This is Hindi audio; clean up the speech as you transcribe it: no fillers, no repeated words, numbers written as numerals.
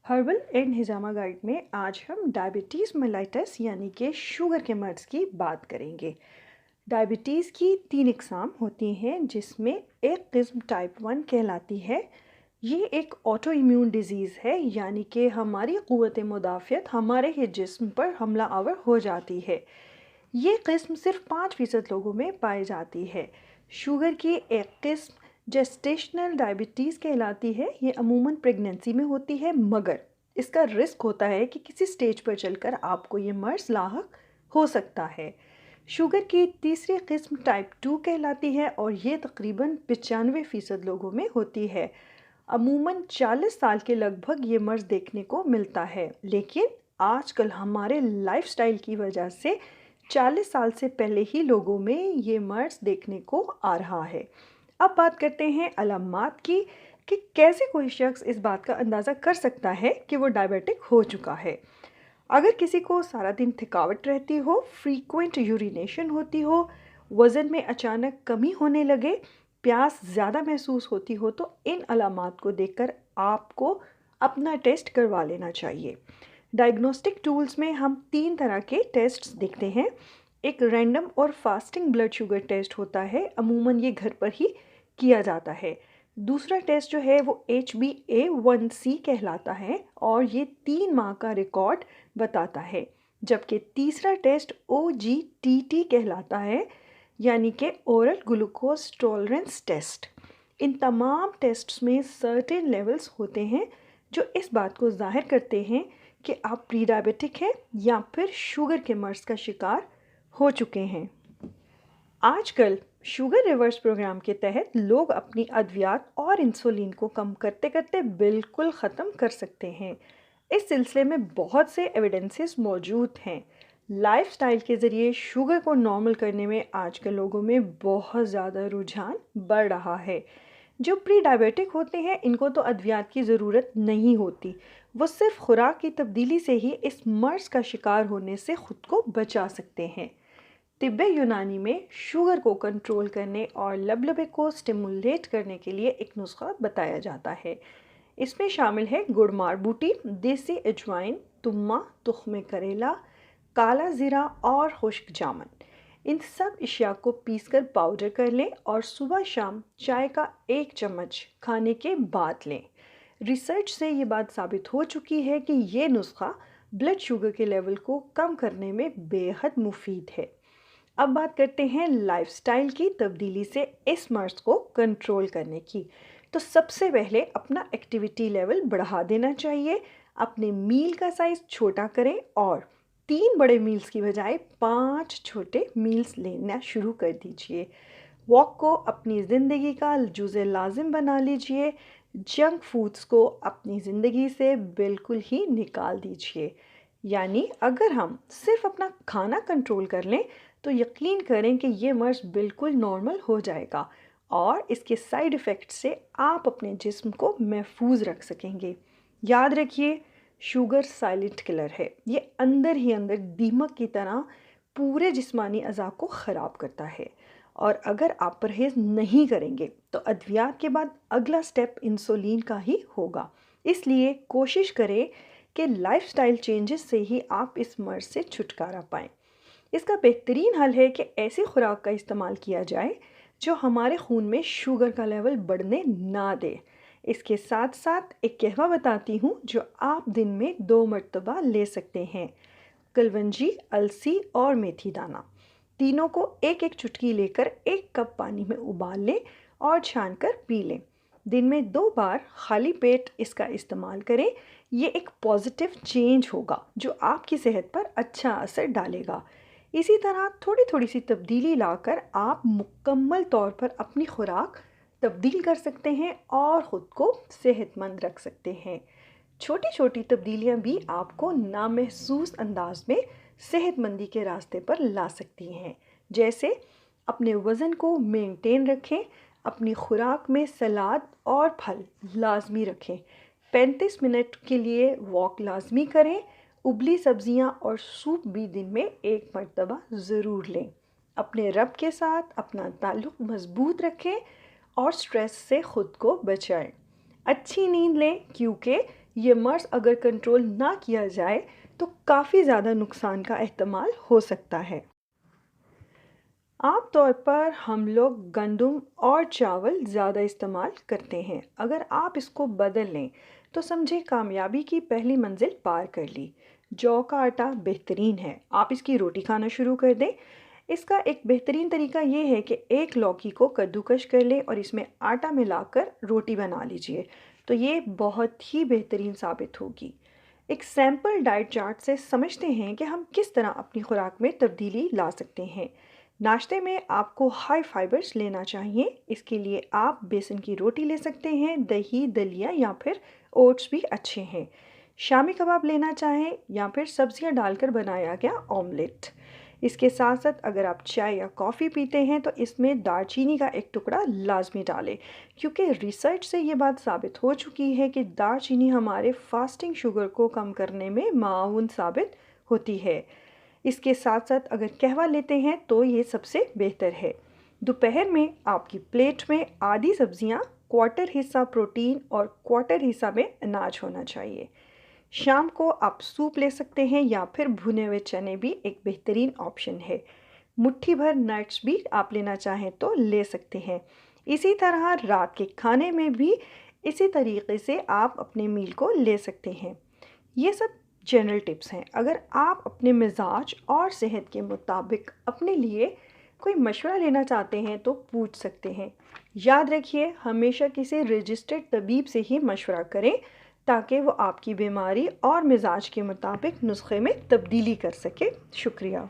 हर्बल एंड हिजामा गाइड में आज हम डायबिटीज़ मेलाइटस यानी कि शुगर के मर्ज़ की बात करेंगे। डायबिटीज़ की 3 इकसाम होती हैं जिसमें एक किस्म टाइप 1 कहलाती है। ये एक ऑटो इम्यून डिज़ीज़ है यानी कि हमारी क़ुव्वत मुदाफ़ियत हमारे ही जिस्म पर हमला आवर हो जाती है। ये किस्म सिर्फ 5% लोगों में पाई जाती है। शुगर की एक किस्म जेस्टेशनल डायबिटीज़ कहलाती है। ये अमूमन प्रेगनेंसी में होती है मगर इसका रिस्क होता है कि किसी स्टेज पर चलकर आपको ये मर्ज़ लाहक हो सकता है। शुगर की तीसरी किस्म टाइप 2 कहलाती है और ये तकरीबन 95% लोगों में होती है। अमूमन 40 साल के लगभग ये मर्ज़ देखने को मिलता है, लेकिन आजकल हमारे लाइफस्टाइल की वजह से 40 साल से पहले ही लोगों में ये मर्ज़ देखने को आ रहा है। अब बात करते हैं अलामात की कि कैसे कोई शख्स इस बात का अंदाज़ा कर सकता है कि वो डायबिटिक हो चुका है। अगर किसी को सारा दिन थकावट रहती हो, फ्रीक्वेंट यूरिनेशन होती हो, वज़न में अचानक कमी होने लगे, प्यास ज़्यादा महसूस होती हो, तो इन अलामात को देखकर आपको अपना टेस्ट करवा लेना चाहिए। डायग्नोस्टिक टूल्स में हम 3 तरह के टेस्ट्स देखते हैं। एक रैंडम और फास्टिंग ब्लड शुगर टेस्ट होता है, अमूमन ये घर पर ही किया जाता है। दूसरा टेस्ट जो है वो HbA1c कहलाता है और ये 3 माह का रिकॉर्ड बताता है। जबकि तीसरा टेस्ट OGTT कहलाता है, यानी कि ओरल ग्लूकोज टॉलरेंस टेस्ट। इन तमाम टेस्ट्स में सर्टेन लेवल्स होते हैं जो इस बात को ज़ाहिर करते हैं कि आप प्री डायबिटिक हैं या फिर शुगर के मर्ज़ का शिकार हो चुके हैं। आजकल शुगर रिवर्स प्रोग्राम के तहत लोग अपनी अद्वियात और इंसुलिन को कम करते करते बिल्कुल ख़त्म कर सकते हैं। इस सिलसिले में बहुत से एविडेंसेस मौजूद हैं। लाइफस्टाइल के ज़रिए शुगर को नॉर्मल करने में आजकल लोगों में बहुत ज़्यादा रुझान बढ़ रहा है। जो प्री डायबिटिक होते हैं इनको तो अद्वियात की ज़रूरत नहीं होती, वो सिर्फ खुराक की तब्दीली से ही इस मर्ज़ का शिकार होने से ख़ुद को बचा सकते हैं। तिब्बे यूनानी में शुगर को कंट्रोल करने और लबलबे को स्टिमुलेट करने के लिए एक नुस्खा बताया जाता है। इसमें शामिल है गुड़मार बूटी, देसी अजवाइन, तुम्मा, तुख्मे करेला, काला ज़ीरा और खुश्क जामुन। इन सब अशिया को पीसकर पाउडर कर लें और सुबह शाम चाय का 1 चम्मच खाने के बाद लें। रिसर्च से ये बात साबित हो चुकी है कि ये नुस्खा ब्लड शुगर के लेवल को कम करने में बेहद मुफीद है। अब बात करते हैं लाइफस्टाइल की तब्दीली से इस मर्ज़ को कंट्रोल करने की। तो सबसे पहले अपना एक्टिविटी लेवल बढ़ा देना चाहिए। अपने मील का साइज़ छोटा करें और 3 बड़े मील्स की बजाय 5 छोटे मील्स लेना शुरू कर दीजिए। वॉक को अपनी ज़िंदगी का जुज़े लाजिम बना लीजिए। जंक फूड्स को अपनी ज़िंदगी से बिल्कुल ही निकाल दीजिए। यानी अगर हम सिर्फ अपना खाना कंट्रोल कर लें तो यकीन करें कि ये मर्ज़ बिल्कुल नॉर्मल हो जाएगा और इसके साइड इफ़ेक्ट से आप अपने जिस्म को महफूज रख सकेंगे। याद रखिए, शुगर साइलेंट किलर है। ये अंदर ही अंदर दीमक की तरह पूरे जिस्मानी अज़ा को ख़राब करता है और अगर आप परहेज़ नहीं करेंगे तो अद्वियात के बाद अगला स्टेप इंसुलिन का ही होगा। इसलिए कोशिश करें कि लाइफस्टाइल चेंजेस से ही आप इस मर्ज़ से छुटकारा पाएँ। इसका बेहतरीन हल है कि ऐसी खुराक का इस्तेमाल किया जाए जो हमारे खून में शुगर का लेवल बढ़ने ना दे। इसके साथ साथ एक कहवा बताती हूँ जो आप दिन में 2 मरतबा ले सकते हैं। कलवंजी, अलसी और मेथी दाना, तीनों को एक एक चुटकी लेकर 1 कप पानी में उबाल लें और छान कर पी लें। दिन में 2 बार खाली पेट इसका इस्तेमाल करें। ये एक पॉजिटिव चेंज होगा जो आपकी सेहत पर अच्छा असर डालेगा। इसी तरह थोड़ी थोड़ी सी तब्दीली लाकर आप मुकम्मल तौर पर अपनी खुराक तब्दील कर सकते हैं और ख़ुद को सेहतमंद रख सकते हैं। छोटी छोटी तब्दीलियां भी आपको नामहसूस अंदाज में सेहतमंदी के रास्ते पर ला सकती हैं। जैसे अपने वज़न को मेंटेन रखें, अपनी खुराक में सलाद और फल लाजमी रखें, 35 मिनट के लिए वॉक लाजमी करें, उबली सब्जियां और सूप भी दिन में 1 मरतबा ज़रूर लें। अपने रब के साथ अपना ताल्लुक़ मज़बूत रखें और स्ट्रेस से ख़ुद को बचाएं। अच्छी नींद लें क्योंकि ये मर्ज़ अगर कंट्रोल ना किया जाए तो काफ़ी ज़्यादा नुकसान का एहतमाल हो सकता है। आम तौर पर हम लोग गंदम और चावल ज़्यादा इस्तेमाल करते हैं। अगर आप इसको बदल लें तो समझे कामयाबी की पहली मंजिल पार कर ली। जौ का आटा बेहतरीन है, आप इसकी रोटी खाना शुरू कर दें। इसका एक बेहतरीन तरीका ये है कि एक लौकी को कद्दूकश कर लें और इसमें आटा मिलाकर रोटी बना लीजिए, तो ये बहुत ही बेहतरीन साबित होगी। एक सैम्पल डाइट चार्ट से समझते हैं कि हम किस तरह अपनी खुराक में तब्दीली ला सकते हैं। नाश्ते में आपको हाई फाइबर्स लेना चाहिए। इसके लिए आप बेसन की रोटी ले सकते हैं, दही, दलिया या फिर ओट्स भी अच्छे हैं। शामी कबाब लेना चाहें या फिर सब्जियां डालकर बनाया गया ऑमलेट। इसके साथ साथ अगर आप चाय या कॉफ़ी पीते हैं तो इसमें दालचीनी का एक टुकड़ा लाजमी डालें, क्योंकि रिसर्च से ये बात साबित हो चुकी है कि दालचीनी हमारे फास्टिंग शुगर को कम करने में माउन साबित होती है। इसके साथ साथ अगर कहवा लेते हैं तो ये सबसे बेहतर है। दोपहर में आपकी प्लेट में आधी सब्जियां, क्वार्टर हिस्सा प्रोटीन और क्वार्टर हिस्सा में अनाज होना चाहिए। शाम को आप सूप ले सकते हैं या फिर भुने हुए चने भी एक बेहतरीन ऑप्शन है। मुट्ठी भर नट्स भी आप लेना चाहें तो ले सकते हैं। इसी तरह रात के खाने में भी इसी तरीके से आप अपने मील को ले सकते हैं। ये सब जनरल टिप्स हैं। अगर आप अपने मिजाज और सेहत के मुताबिक अपने लिए कोई मशवरा लेना चाहते हैं तो पूछ सकते हैं। याद रखिए, हमेशा किसी रजिस्टर्ड तबीब से ही मशवरा करें ताकि वो आपकी बीमारी और मिजाज के मुताबिक नुस्खे में तब्दीली कर सके। शुक्रिया।